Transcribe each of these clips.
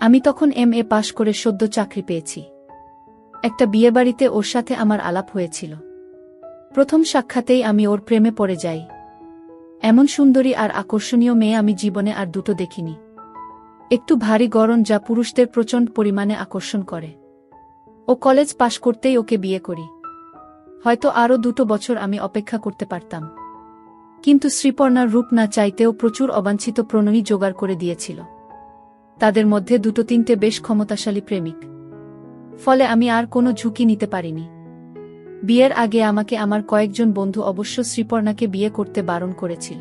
আমি তখন MA পাশ করে সদ্য চাকরি পেয়েছি। একটা বিয়েবাড়িতে ওর সাথে আমার আলাপ হয়েছিল। প্রথম সাক্ষাতেই আমি ওর প্রেমে পড়ে যাই। এমন সুন্দরী আর আকর্ষণীয় মেয়ে আমি জীবনে আর দুটো দেখিনি। একটু ভারী গড়ন, যা পুরুষদের প্রচণ্ড পরিমাণে আকর্ষণ করে। ও কলেজ পাশ করতেই ওকে বিয়ে করি। হয়তো আরও 2 বছর আমি অপেক্ষা করতে পারতাম, কিন্তু শ্রীপর্ণার রূপ না চাইতেও প্রচুর অবাঞ্ছিত প্রণয়ী জোগাড় করে দিয়েছিল। তাদের মধ্যে 2-3টে বেশ ক্ষমতাশালী প্রেমিক। ফলে আমি আর কোনো ঝুঁকি নিতে পারিনি। বিয়ের আগে আমাকে আমার কয়েকজন বন্ধু অবশ্য শ্রীপর্ণাকে বিয়ে করতে বারণ করেছিল।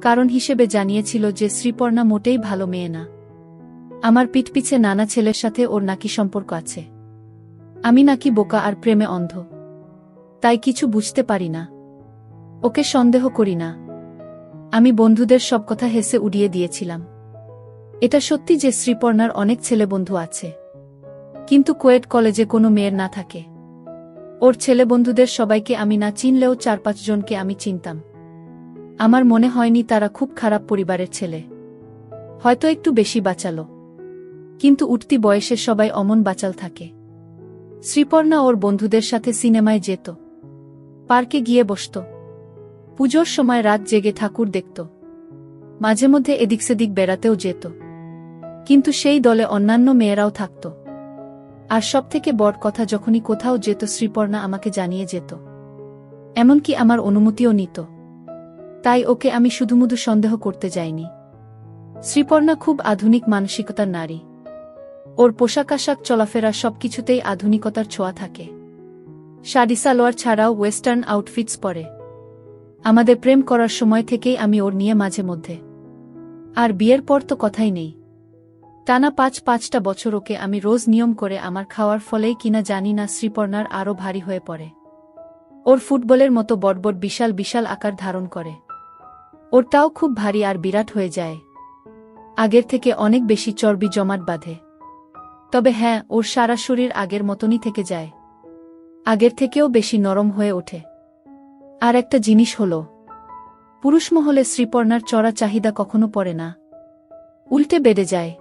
কারণ হিসেবে জানিয়েছিল যে শ্রীপর্ণা মোটেই ভালো মেয়ে না। আমার পিঠপিছে নানা ছেলের সাথে ওর নাকি সম্পর্ক আছে। আমি নাকি বোকা আর প্রেমে অন্ধ, তাই কিছু বুঝতে পারি না। ওকে সন্দেহ করি না। আমি বন্ধুদের সব কথা হেসে উড়িয়ে দিয়েছিলাম। এটা সত্যি যে শ্রীপর্ণার অনেক ছেলে বন্ধু আছে, কিন্তু কোয়েট কলেজে কোনো মেয়ের না থাকে। ওর ছেলে বন্ধুদের সবাইকে আমি না চিনলেও 4-5 জনকে আমি চিনতাম। আমার মনে হয়নি তারা খুব খারাপ পরিবারের ছেলে। হয়তো একটু বেশি বাচালো, কিন্তু উঠতি বয়সে সবাই অমন বাচাল থাকে। শ্রীপর্ণা ওর বন্ধুদের সাথে সিনেমায় যেত, পার্কে গিয়ে বসত, পুজোর সময় রাত জেগে ঠাকুর দেখত, মাঝে মধ্যে এদিক সেদিক বেড়াতেও যেত। কিন্তু সেই দলে অন্যান্য মেয়েরাও থাকত। আর সবথেকে বড় কথা, যখনই কোথাও যেত শ্রীপর্ণা আমাকে জানিয়ে যেত, এমনকি আমার অনুমতিও নিত। তাই ওকে আমি শুধুমুধু সন্দেহ করতে যাইনি। শ্রীপর্ণা খুব আধুনিক মানসিকতার নারী। ওর পোশাক আশাক, চলাফেরা সবকিছুতেই আধুনিকতার ছোঁয়া থাকে। শাড়ি সালোয়ার ছাড়াও ওয়েস্টার্ন আউটফিটস পরে। আমাদের প্রেম করার সময় থেকেই আমি ওর নিয়ে মাঝে মধ্যে। আর বিয়ের পর তো কথাই নেই। টানা 5-5টা বছর ওকে আমি রোজ নিয়ম করে আমার খাওয়ার ফলেই কিনা জানি না শ্রীপর্ণার আরও ভারী হয়ে পড়ে। ওর ফুটবলের মতো বড়বড় বিশাল বিশাল আকার ধারণ করে। ওরটাও খুব ভারী আর বিরাট হয়ে যায়। আগের থেকে অনেক বেশি চর্বি জমাট বাঁধে। তবে হ্যাঁ, ওর সারা শরীর আগের মতনই থেকে যায়। আগের থেকেও বেশি নরম হয়ে ওঠে। আর একটা জিনিস হলো, পুরুষমহলে শ্রীপর্ণার চড়া চাহিদা কখনো পড়ে না, উল্টে বেড়ে যায়।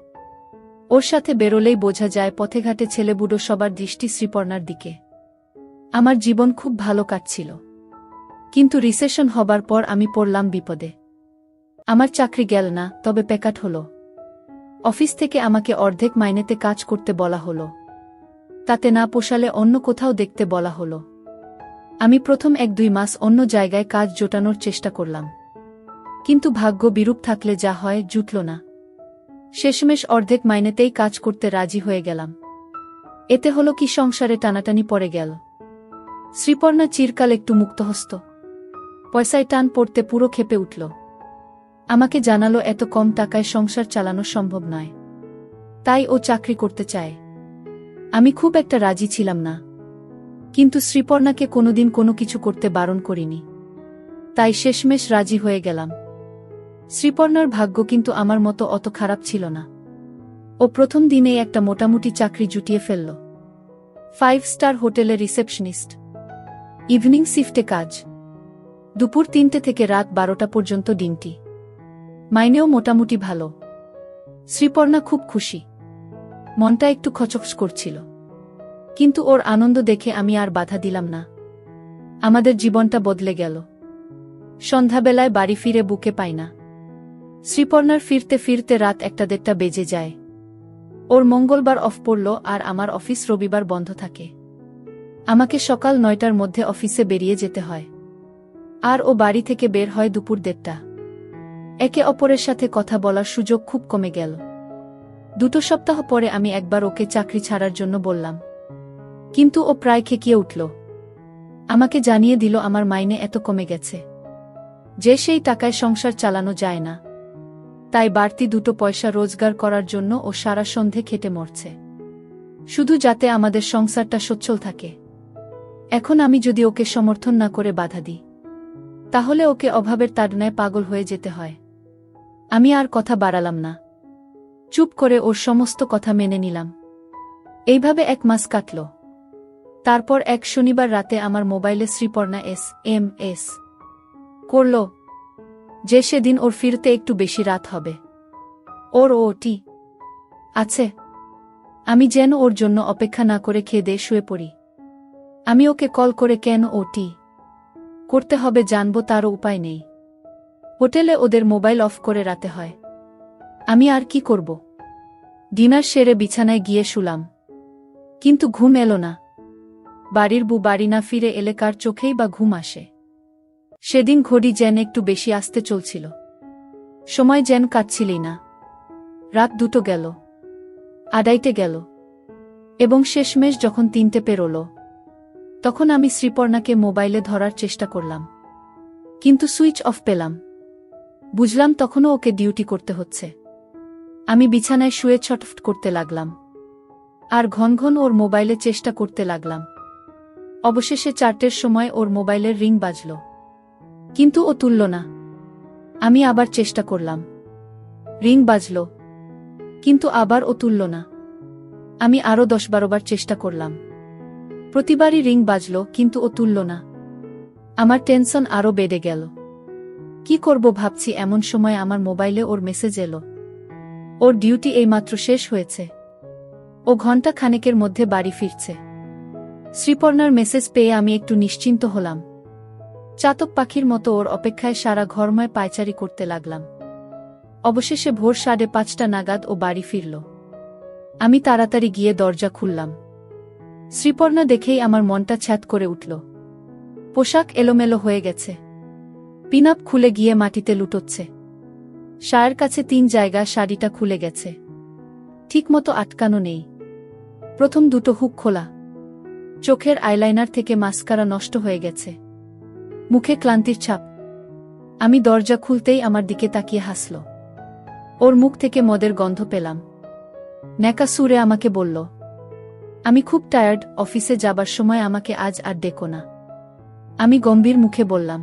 ওর সাথে বেরোলেই বোঝা যায় পথেঘাটে ছেলেবুড়ো সবার দৃষ্টি শ্রীপর্ণার দিকে। আমার জীবন খুব ভালো কাটছিল, কিন্তু রিসেশন হবার পর আমি পড়লাম বিপদে। আমার চাকরি গেল না, তবে প্যাকাট হলো। অফিস থেকে আমাকে অর্ধেক মাইনেতে কাজ করতে বলা হলো। তাতে না পোষালে অন্য কোথাও দেখতে বলা হলো। আমি প্রথম 1-2 মাস অন্য জায়গায় কাজ জোটানোর চেষ্টা করলাম, কিন্তু ভাগ্য বিরূপ থাকলে যা হয় জুটল না। শেষমেশ অর্ধেক মাইনেতেই কাজ করতে রাজি হয়ে গেলাম। এতে হলো কি, সংসারে টানাটানি পড়ে গেল। শ্রীপর্ণা চিরকাল একটু মুক্তহস্ত, পয়সায় টান পড়তে পুরো ক্ষেপে উঠল। আমাকে জানালো এত কম টাকায় সংসার চালানো সম্ভব নয়, তাই ও চাকরি করতে চায়। আমি খুব একটা রাজি ছিলাম না, কিন্তু শ্রীপর্ণাকে কোনোদিন কোনো কিছু করতে বারণ করিনি, তাই শেষমেশ রাজি হয়ে গেলাম। শ্রীপর্ণার ভাগ্য কিন্তু আমার মতো অত খারাপ ছিল না। ও প্রথম দিনেই একটা মোটামুটি চাকরি জুটিয়ে ফেলল। 5 স্টার হোটেলে রিসেপশনিস্ট, ইভিনিং শিফটে কাজ, দুপুর 3টে থেকে রাত 12টা পর্যন্ত ডিউটি। মাইনেও মোটামুটি ভালো। শ্রীপর্ণা খুব খুশি, মনটা একটু খচখচ করছিল, কিন্তু ওর আনন্দ দেখে আমি আর বাধা দিলাম না। আমাদের জীবনটা বদলে গেল। সন্ধ্যাবেলায় বাড়ি ফিরে বুকে পাই না। শ্রীপর্ণার ফিরতে ফিরতে রাত 1-1:30 বেজে যায়। ওর মঙ্গলবার অফ পড়ল আর আমার অফিস রবিবার বন্ধ থাকে। আমাকে সকাল 9টার মধ্যে অফিসে বেরিয়ে যেতে হয়, আর ও বাড়ি থেকে বের হয় দুপুর 1:30। একে অপরের সাথে কথা বলার সুযোগ খুব কমে গেল। 2 সপ্তাহ পরে আমি একবার ওকে চাকরি ছাড়ার জন্য বললাম, কিন্তু ও প্রায় খেকিয়ে উঠল। আমাকে জানিয়ে দিল আমার মাইনে এত কমে গেছে যে সেই টাকায় সংসার চালানো যায় না। তাই বাড়তি 2 পয়সা রোজগার করার জন্য ও সারা সন্ধে খেটে মরছে, শুধু যাতে আমাদের সংসারটা সচ্ছল থাকে। এখন আমি যদি ওকে সমর্থন না করে বাধা দিই, তাহলে ওকে অভাবের তাড়নায় পাগল হয়ে যেতে হয়। আমি আর কথা বাড়ালাম না, চুপ করে ওর সমস্ত কথা মেনে নিলাম। এইভাবে 1 মাস কাটল। তারপর এক শনিবার রাতে আমার মোবাইলে শ্রীপর্ণা SMS করল যে সেদিন ওর ফিরতে একটু বেশি রাত হবে। ওর OT আছে। আমি যেন ওর জন্য অপেক্ষা না করে খেয়ে দিয়ে শুয়ে পড়ি। আমি ওকে কল করে কেন ওটি করতে হবে জানবো তারও উপায় নেই। হোটেলে ওদের মোবাইল অফ করে রাতে হয়। আমি আর কি করব? ডিনার সেরে বিছানায় গিয়ে শুলাম, কিন্তু ঘুম এলো না। বাড়ির বউ বাড়ি না ফিরে এলে কার চোখেই বা ঘুম আসে? সেদিন ঘড়ি যেন একটু বেশি আসতে চলছিল। সময় যেন কাটছিলই না। রাত 2টো গেল, 2:30 গেল, এবং শেষমেশ যখন 3টে পেরোল, তখন আমি শ্রীপর্ণাকে মোবাইলে ধরার চেষ্টা করলাম, কিন্তু সুইচ অফ পেলাম। বুঝলাম তখনও ওকে ডিউটি করতে হচ্ছে। আমি বিছানায় শুয়ে ছটফট করতে লাগলাম, আর ঘন ঘন ওর মোবাইলে চেষ্টা করতে লাগলাম। অবশেষে 4টের সময় ওর মোবাইলের রিং বাজল, কিন্তু ও তুলল না। আমি আবার চেষ্টা করলাম, রিং বাজল, কিন্তু আবার ও তুলল না। আমি আরও 10-12 বার চেষ্টা করলাম, প্রতিবারই রিং বাজল, কিন্তু ও তুলল না। আমার টেনশন আরও বেড়ে গেল। কি করব ভাবছি, এমন সময় আমার মোবাইলে ওর মেসেজ এলো। ওর ডিউটি এইমাত্র শেষ হয়েছে, ও ঘণ্টা খানেকের মধ্যে বাড়ি ফিরছে। শ্রীপর্ণার মেসেজ পেয়ে আমি একটু নিশ্চিন্ত হলাম। চাতক পাখির মতো ওর অপেক্ষায় সারা ঘরময় পায়চারি করতে লাগলাম। অবশেষে ভোর 5:30 নাগাদ ও বাড়ি ফিরল। আমি তাড়াতাড়ি গিয়ে দরজা খুললাম। শ্রীপর্ণা দেখেই আমার মনটা ছ্যাঁত করে উঠল। পোশাক এলোমেলো হয়ে গেছে, পিনআপ খুলে গিয়ে মাটিতে লুটোচ্ছে। শায়ের কাছে 3 জায়গা শাড়িটা খুলে গেছে, ঠিকমতো আটকানো নেই। প্রথম 2টো হুক খোলা, চোখের আইলাইনার থেকে মাস্কারা নষ্ট হয়ে গেছে, মুখে ক্লান্তির ছাপ। আমি দরজা খুলতেই আমার দিকে তাকিয়ে হাসল। ওর মুখ থেকে মদের গন্ধ পেলাম। ন্যাকা সুরে আমাকে বলল, আমি খুব টায়ার্ড, অফিসে যাবার সময় আমাকে আজ আর ডেকো না। আমি গম্ভীর মুখে বললাম,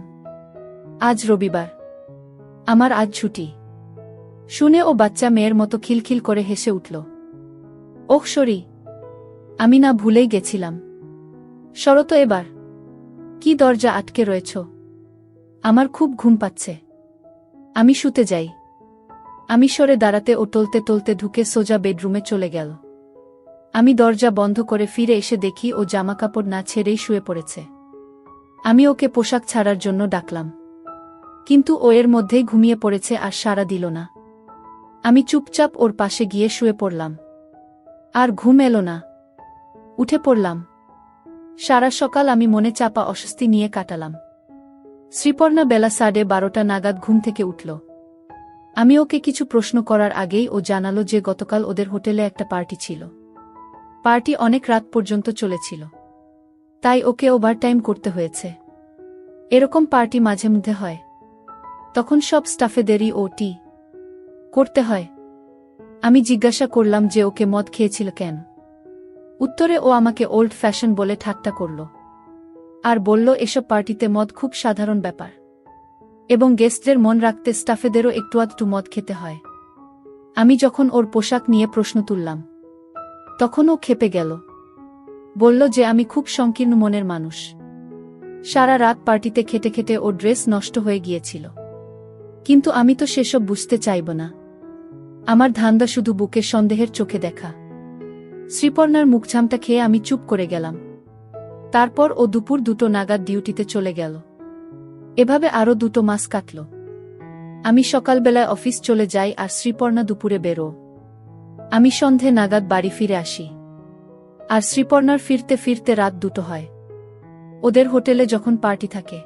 আজ রবিবার, আমার আজ ছুটি। শুনে ও বাচ্চা মেয়ের মতো খিলখিল করে হেসে উঠল। ওহ সরি, আমি না ভুলেই গেছিলাম। সরো তো এবার। কি দরজা আটকে রয়েছ? আমার খুব ঘুম পাচ্ছে, আমি শুতে যাই। আমি সরে দাঁড়াতে ও টলতে টলতে ঢুকে সোজা বেডরুমে চলে গেল। আমি দরজা বন্ধ করে ফিরে এসে দেখি ও জামাকাপড় না ছেড়েই শুয়ে পড়েছে। আমি ওকে পোশাক ছাড়ার জন্য ডাকলাম, কিন্তু ও এর মধ্যেই ঘুমিয়ে পড়েছে আর সাড়া দিল না। আমি চুপচাপ ওর পাশে গিয়ে শুয়ে পড়লাম। আর ঘুম এলো না। উঠে পড়লাম। সারা সকাল আমি মনে চাপা অস্বস্তি নিয়ে কাটালাম। শ্রীপর্ণা বেলা 12:30 নাগাদ ঘুম থেকে উঠল। আমি ওকে কিছু প্রশ্ন করার আগেই ও জানালো যে গতকাল ওদের হোটেলে একটা পার্টি ছিল। পার্টি অনেক রাত পর্যন্ত চলেছিল, তাই ওকে ওভারটাইম করতে হয়েছে। এরকম পার্টি মাঝে মধ্যে হয়, তখন সব স্টাফেদেরই ওটি করতে হয়। আমি জিজ্ঞাসা করলাম যে ওকে মদ খেয়েছিল কেন। উত্তরে ও আমাকে ওল্ড ফ্যাশন বলে ঠাট্টা করল, আর বলল এসব পার্টিতে মদ খুব সাধারণ ব্যাপার, এবং গেস্টদের মন রাখতে স্টাফেদেরও একটু আধটু মদ খেতে হয়। আমি যখন ওর পোশাক নিয়ে প্রশ্ন তুললাম, তখন ও ক্ষেপে গেল। বলল যে আমি খুব সংকীর্ণ মনের মানুষ। সারা রাত পার্টিতে খেটে খেটে ওর ড্রেস নষ্ট হয়ে গিয়েছিল, কিন্তু আমি তো সেসব বুঝতে চাইব না। আমার ধান্দা শুধু বুকে সন্দেহের চোখে দেখা। শ্রীপর্ণার মুখঝামটা খেয়ে আমি চুপ করে গেলাম। তারপর ও দুপুর 2টো নাগাদ ডিউটিতে চলে গেল। এভাবে আরও 2 মাস কাটল। আমি সকালবেলায় অফিস চলে যাই আর শ্রীপর্ণা দুপুরে বেরো। আমি সন্ধে নাগাদ বাড়ি ফিরে আসি, আর শ্রীপর্ণার ফিরতে ফিরতে রাত 2টো হয়। ওদের হোটেলে যখন পার্টি থাকে,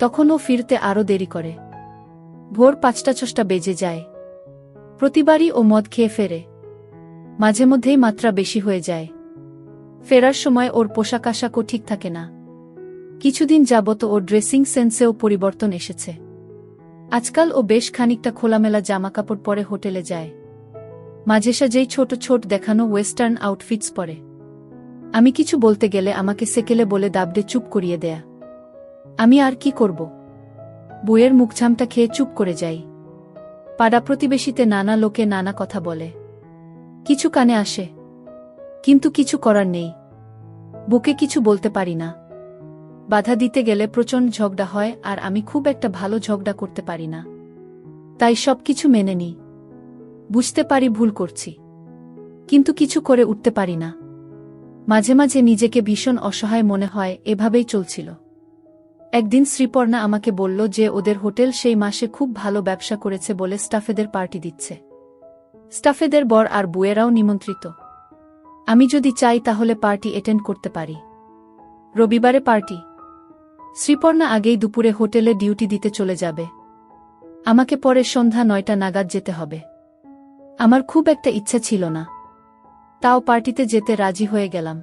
তখন ও ফিরতে আরও দেরি করে। ভোর 5টা-6টা বেজে যায়। প্রতিবারই ও মদ খেয়ে ফেরে, মাঝে মধ্যেই মাত্রা বেশি হয়ে যায়। ফেরার সময় ওর পোশাক আশাকও ঠিক থাকে না। কিছুদিন যাবত ওর ড্রেসিং সেন্সেও পরিবর্তন এসেছে। আজকাল ও বেশ খানিকটা খোলামেলা জামাকাপড় পরে হোটেলে যায়। মাঝে সাঝেই ছোট ছোট দেখানো ওয়েস্টার্ন আউটফিটস পরে। আমি কিছু বলতে গেলে আমাকে সেকেলে বলে দাবড়ে চুপ করিয়ে দেয়া। আমি আর কি করব? বইয়ের মুখঝামটা খেয়ে চুপ করে যাই। পাড়া প্রতিবেশীতে নানা লোকে নানা কথা বলে, কিছু কানে আসে, কিন্তু কিছু করার নেই। বুকে কিছু বলতে পারি না। বাধা দিতে গেলে প্রচণ্ড ঝগড়া হয়, আর আমি খুব একটা ভালো ঝগড়া করতে পারি না। তাই সবকিছু মেনে নিই। বুঝতে পারি ভুল করছি, কিন্তু কিছু করে উঠতে পারি না। মাঝে মাঝে নিজেকে ভীষণ অসহায় মনে হয়, এভাবেই চলছিল। একদিন শ্রীপর্ণা আমাকে বলল যে ওদের হোটেল সেই মাসে খুব ভালো ব্যবসা করেছে বলে স্টাফেদের পার্টি দিচ্ছে। স্টাফেদের বর আর বুয়েরাও নিমন্ত্রিত। আমি যদি চাই তাহলে পার্টি অ্যাটেন্ড করতে পারি। রবিবারে পার্টি। শ্রীপর্ণা আগেই দুপুরে হোটেলে ডিউটি দিতে চলে যাবে। আমাকে পরে সন্ধ্যা 9টা নাগাদ যেতে হবে। আমার খুব একটা ইচ্ছা ছিল না, তাও পার্টিতে যেতে রাজি হয়ে গেলাম।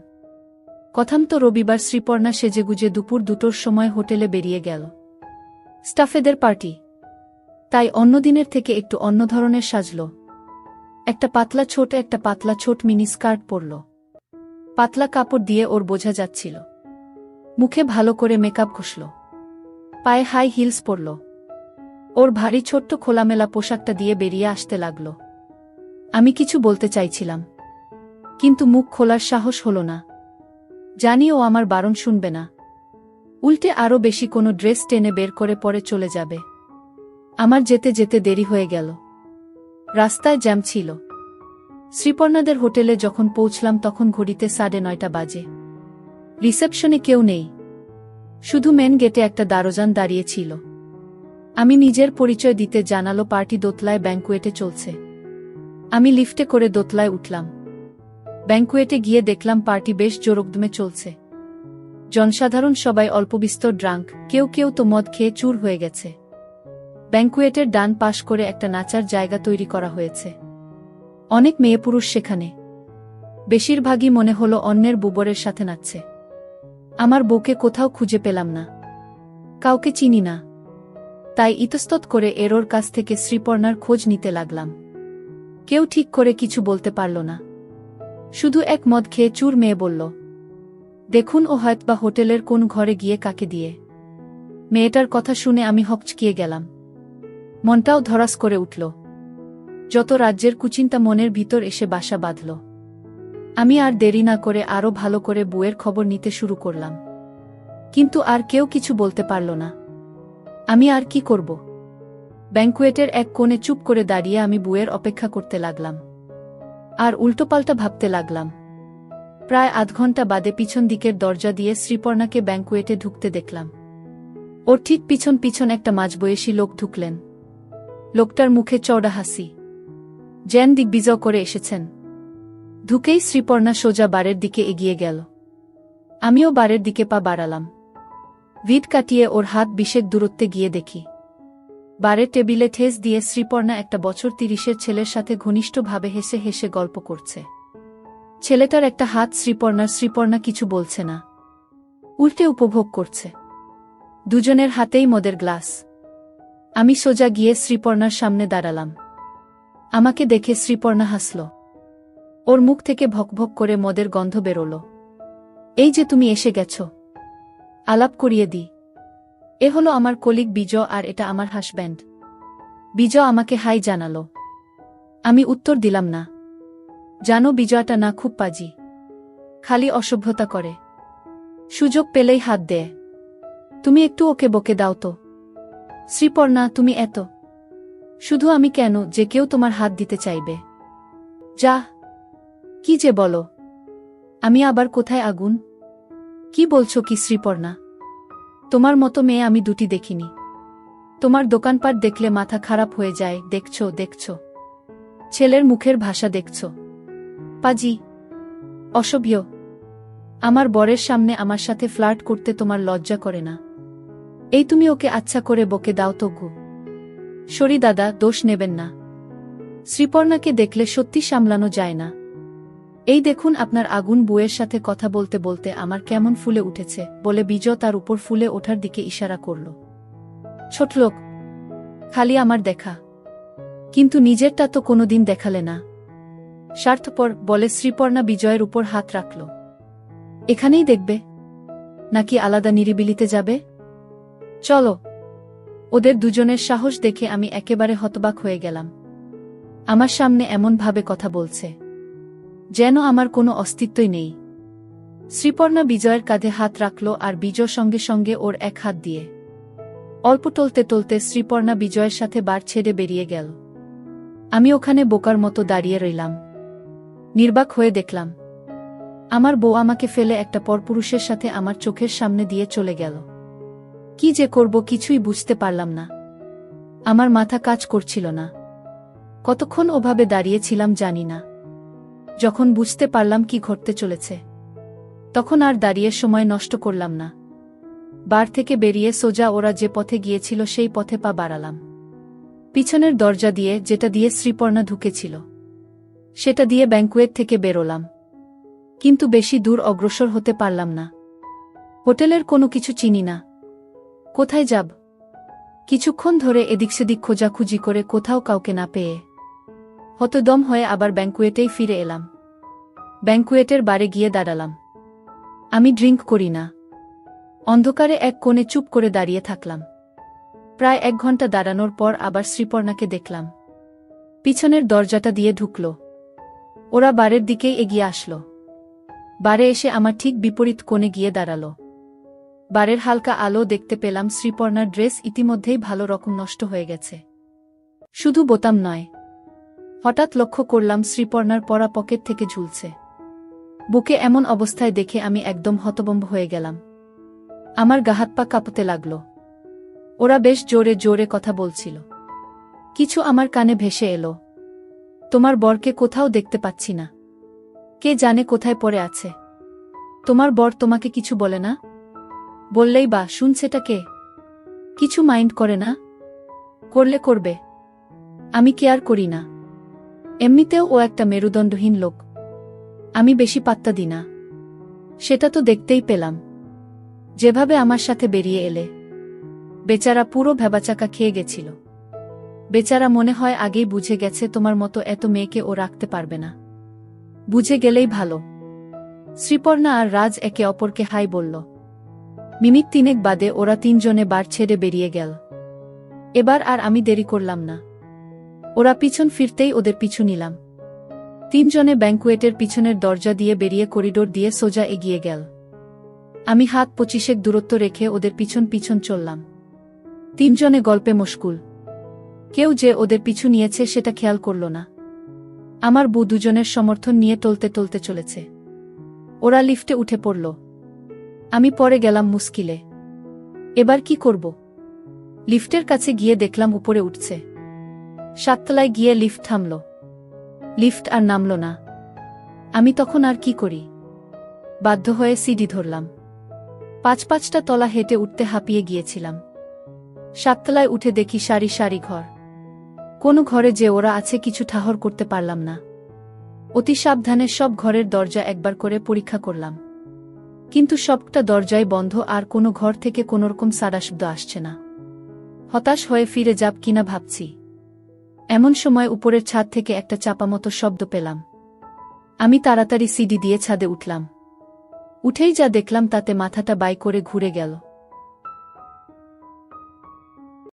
কথাম তো রবিবার শ্রীপর্ণা সেজেগুজে দুপুর 2টোর সময় হোটেলে বেরিয়ে গেল। স্টাফেদের পার্টি, তাই অন্য দিনের থেকে একটু অন্য ধরনের সাজল। একটা পাতলা ছোট মিনি স্কার্ট পরল। পাতলা কাপড় দিয়ে ওর বোঝা যাচ্ছিল। মুখে ভালো করে মেকআপ ঘষল। পায়ে হাই হিলস পরল। ওর ভারী ছোট্ট খোলামেলা পোশাকটা দিয়ে বেরিয়ে আসতে লাগল। আমি কিছু বলতে চাইছিলাম, কিন্তু মুখ খোলার সাহস হল না। জানি ও আমার বারণ শুনবে না, উল্টে আরও বেশি কোনো ড্রেস টেনে বের করে পরে চলে যাবে। আমার যেতে যেতে দেরি হয়ে গেল। রাস্তায় জ্যাম ছিল। শ্রীপর্ণাদের হোটেলে যখন পৌঁছলাম তখন ঘড়িতে 9:30 বাজে। রিসেপশনে কেউ নেই, শুধু মেন গেটে একটা দারোয়ান দাঁড়িয়ে ছিল। আমি নিজের পরিচয় দিতে জানালো পার্টি দোতলায় ব্যাংকুয়েটে চলছে। আমি লিফটে করে দোতলায় উঠলাম। ব্যাংকুয়েটে গিয়ে দেখলাম পার্টি বেশ জোরকদমে চলছে। জনসাধারণ সবাই অল্পবিস্তর ড্রাঙ্ক, কেউ কেউ তো মদ খেয়ে চুর হয়ে গেছে। ব্যাংকুয়েটের ডান পাশ করে একটা নাচার জায়গা তৈরি করা হয়েছে। অনেক মেয়ে পুরুষ সেখানে। বেশিরভাগই মনে হলো অন্যের বুবরের সাথে নাচছে। আমার বউকে কোথাও খুঁজে পেলাম না, কাউকে চিনি না। তাই ইতস্তত করে এরোর কাছ থেকে শ্রীপর্ণার খোঁজ নিতে লাগলাম। কেউ ঠিক করে কিছু বলতে পারল না। শুধু এক মদ খেয়ে চুর মেয়ে বলল, দেখুন ও হয়তোবা হোটেলের কোন ঘরে গিয়ে কাকে দিয়ে। মেয়েটার কথা শুনে আমি হকচকিয়ে গেলাম। মনটাও ধরাস করে উঠল। যত রাজ্যের কুচিন্তা মনের ভিতর এসে বাসা বাঁধল। আমি আর দেরি না করে আরও ভালো করে বউয়ের খবর নিতে শুরু করলাম। কিন্তু আর কেউ কিছু বলতে পারল না। আমি আর কি করব? ব্যাংকুয়েটের এক কোণে চুপ করে দাঁড়িয়ে আমি বউয়ের অপেক্ষা করতে লাগলাম। আর উল্টোপাল্টা ভাবতে লাগলাম। প্রায় আধ ঘন্টা বাদে পিছন দিকের দরজা দিয়ে শ্রীপর্ণাকে ব্যাংকুয়েটে ঢুকতে দেখলাম। ওর ঠিক পিছন পিছন একটা মাঝবয়সী লোক ঢুকলেন। লোকটার মুখে চওড়া হাসি, যেন দিগ্বিজয় করে এসেছেন। ঢুকেই শ্রীপর্ণা সোজা বারের দিকে এগিয়ে গেল। আমিও বারের দিকে পা বাড়ালাম। ভিড় কাটিয়ে ওর হাত 20 দূরত্বে গিয়ে দেখি বারের টেবিলে ঠেস দিয়ে শ্রীপর্ণা একটা বছর 30-এর ছেলের সাথে ঘনিষ্ঠভাবে হেসে হেসে গল্প করছে। ছেলেটার একটা হাত শ্রীপর্ণা কিছু বলছে না, উল্টে উপভোগ করছে। দুজনের হাতেই মদের গ্লাস। আমি সোজা গিয়ে শ্রীপর্ণার সামনে দাঁড়ালাম। আমাকে দেখে শ্রীপর্ণা হাসল। ওর মুখ থেকে ভকভক করে মদের গন্ধ বেরোল। এই যে তুমি এসে গেছ, আলাপ করিয়ে দি। এ হলো আমার কলিগ বিজয় আর এটা আমার হাসব্যান্ড। বিজয় আমাকে হাই জানালো। আমি উত্তর দিলাম না। জানো বিজয়টা না খুব পাজি, খালি অসভ্যতা করে। সুযোগ পেলেই হাত দেয়। তুমি একটু ওকে বকে দাও তো। শ্রীপর্ণা, তুমি এত শুধু আমি কেন যে কেউ তোমার হাত দিতে চাইবে? যা, কি যে বলো। আমি আবার কোথায় আগুন? কি বলছো কি শ্রীপর্ণা? তোমার মতো মেয়ে আমি দুটি দেখিনি। তোমার দোকানপাট দেখলে মাথা খারাপ হয়ে যায়। দেখছো ছেলের মুখের ভাষা দেখছো? পাজি, অসভ্য। আমার বরের সামনে আমার সাথে ফ্লার্ট করতে তোমার লজ্জা করে না? এই তুমি ওকে আচ্ছা করে বকে দাও তো গু। সরি দাদা, দোষ নেবেন না। শ্রীপর্ণাকে দেখলে সত্যি সামলানো যায় না। এই দেখুন আপনার আগুন বউয়ের সাথে কথা বলতে বলতে আমার কেমন ফুলে উঠেছে বলে বিজয় তার উপর ফুলে ওঠার দিকে ইশারা করল। ছোটলোক, খালি আমার দেখা, কিন্তু নিজেরটা তো কোনোদিন দেখালে না। স্বার্থপর বলে শ্রীপর্ণা বিজয়ের উপর হাত রাখল। এখানেই দেখবে নাকি আলাদা নিরিবিলিতে যাবে? চলো। ওদের দুজনের সাহস দেখে আমি একেবারে হতবাক হয়ে গেলাম। আমার সামনে এমনভাবে কথা বলছে যেন আমার কোনো অস্তিত্বই নেই। শ্রীপর্ণা বিজয়ের কাঁধে হাত রাখল আর বিজয় সঙ্গে সঙ্গে ওর এক হাত দিয়ে। অল্প টলতে টলতে শ্রীপর্ণা বিজয়ের সাথে বার ছেড়ে বেরিয়ে গেল। আমি ওখানে বোকার মতো দাঁড়িয়ে রইলাম। নির্বাক হয়ে দেখলাম আমার বউ আমাকে ফেলে একটা পরপুরুষের সাথে আমার চোখের সামনে দিয়ে চলে গেল। কি যে করব কিছুই বুঝতে পারলাম না। আমার মাথা কাজ করছিল না। কতক্ষণ ওভাবে দাঁড়িয়েছিলাম জানি না। যখন বুঝতে পারলাম কি ঘটতে চলেছে, তখন আর দাঁড়িয়ে সময় নষ্ট করলাম না। বার থেকে বেরিয়ে সোজা ওরা যে পথে গিয়েছিল সেই পথে পা বাড়ালাম। পিছনের দরজা দিয়ে, যেটা দিয়ে শ্রীপর্ণা ঢুকেছিল, সেটা দিয়ে ব্যাংকুয়েট থেকে বেরোলাম। কিন্তু বেশি দূর অগ্রসর হতে পারলাম না। হোটেলের কোনো কিছু চিনি না। কোথায় যাব? কিছুক্ষণ ধরে এদিক সেদিক খোঁজাখুঁজি করে কোথাও কাউকে না পেয়ে হতদম হয়ে আবার ব্যাংকুয়েটেই ফিরে এলাম। ব্যাংকুয়েটের বারে গিয়ে দাঁড়ালাম। আমি ড্রিঙ্ক করি না। অন্ধকারে এক কোণে চুপ করে দাঁড়িয়ে থাকলাম। প্রায় 1 ঘন্টা দাঁড়ানোর পর আবার শ্রীপর্ণাকে দেখলাম। পিছনের দরজাটা দিয়ে ঢুকল। ওরা বারের দিকেই এগিয়ে আসলো। বারে এসে আমার ঠিক বিপরীত কোণে গিয়ে দাঁড়াল। বারের হালকা আলো দেখতে পেলাম শ্রীপর্ণার ড্রেস ইতিমধ্যেই ভালো রকম নষ্ট হয়ে গেছে। শুধু বোতাম নয়, হঠাৎ লক্ষ্য করলাম শ্রীপর্ণার পরা পকেট থেকে ঝুলছে। বুকে এমন অবস্থায় দেখে আমি একদম হতভম্ব হয়ে গেলাম। আমার গা হাত পা কাঁপতে লাগল। ওরা বেশ জোরে জোরে কথা বলছিল। কিছু আমার কানে ভেসে এলো। তোমার বরকে কোথাও দেখতে পাচ্ছি না। কে জানে কোথায় পড়ে আছে। তোমার বর তোমাকে কিছু বলে না? বললেই বা শুনছেটা কে? কিছু মাইন্ড করে না? করলে করবে, আমি কেয়ার করি না। এমনিতেও ও একটা মেরুদণ্ডহীন লোক। আমি বেশি পাত্তা দিই না। সেটা তো দেখতেই পেলাম, যেভাবে আমার সাথে বেরিয়ে এলে। বেচারা পুরো ভ্যাবাচাকা খেয়ে গেছিল। বেচারা মনে হয় আগেই বুঝে গেছে তোমার মতো এত মেয়েকে ও রাখতে পারবে না। বুঝে গেলেই ভালো। শ্রীপর্ণা আর রাজ একে অপরকে হাই বলল। মিনিট 3 বাদে ওরা 3 জনে বার ছেড়ে বেরিয়ে গেল। এবার আর আমি দেরি করলাম না। ওরা পিছন ফিরতেই ওদের পিছু নিলাম। 3 জনে ব্যাংকুয়েটের পিছনের দরজা দিয়ে বেরিয়ে করিডোর দিয়ে সোজা এগিয়ে গেল। আমি হাত 25 দূরত্ব রেখে ওদের পিছন পিছন চললাম। 3 জনে গল্পে মশগুল। কেউ যে ওদের পিছু নিয়েছে সেটা খেয়াল করল না। আমার বউ 2 জনের সমর্থন নিয়ে টলতে টলতে চলেছে। ওরা লিফটে উঠে পড়ল। আমি পড়ে গেলাম মুশকিলে। এবার কি করব? লিফটের কাছে গিয়ে দেখলাম উপরে উঠছে। 7 তলায় গিয়ে লিফট থামল। লিফট আর নামল না। আমি তখন আর কি করি? বাধ্য হয়ে সিঁড়ি ধরলাম। 5-5টা তলা হেঁটে উঠতে হাঁপিয়ে গিয়েছিলাম। 7 তলায় উঠে দেখি সারি সারি ঘর। কোনো ঘরে যে ওরা আছে কিছু ঠাহর করতে পারলাম না। অতি সাবধানে সব ঘরের দরজা একবার করে পরীক্ষা করলাম। কিন্তু সবটা দরজাই বন্ধ আর কোনো ঘর থেকে কোনোরকম সাড়া শব্দ আসছে না। হতাশ হয়ে ফিরে যাব কিনা ভাবছি। এমন সময় উপরের ছাদ থেকে একটা চাপামতো শব্দ পেলাম। আমি তাড়াতাড়ি সিঁড়ি দিয়ে ছাদে উঠলাম। উঠেই যা দেখলাম তাতে মাথাটা বাই করে ঘুরে গেল।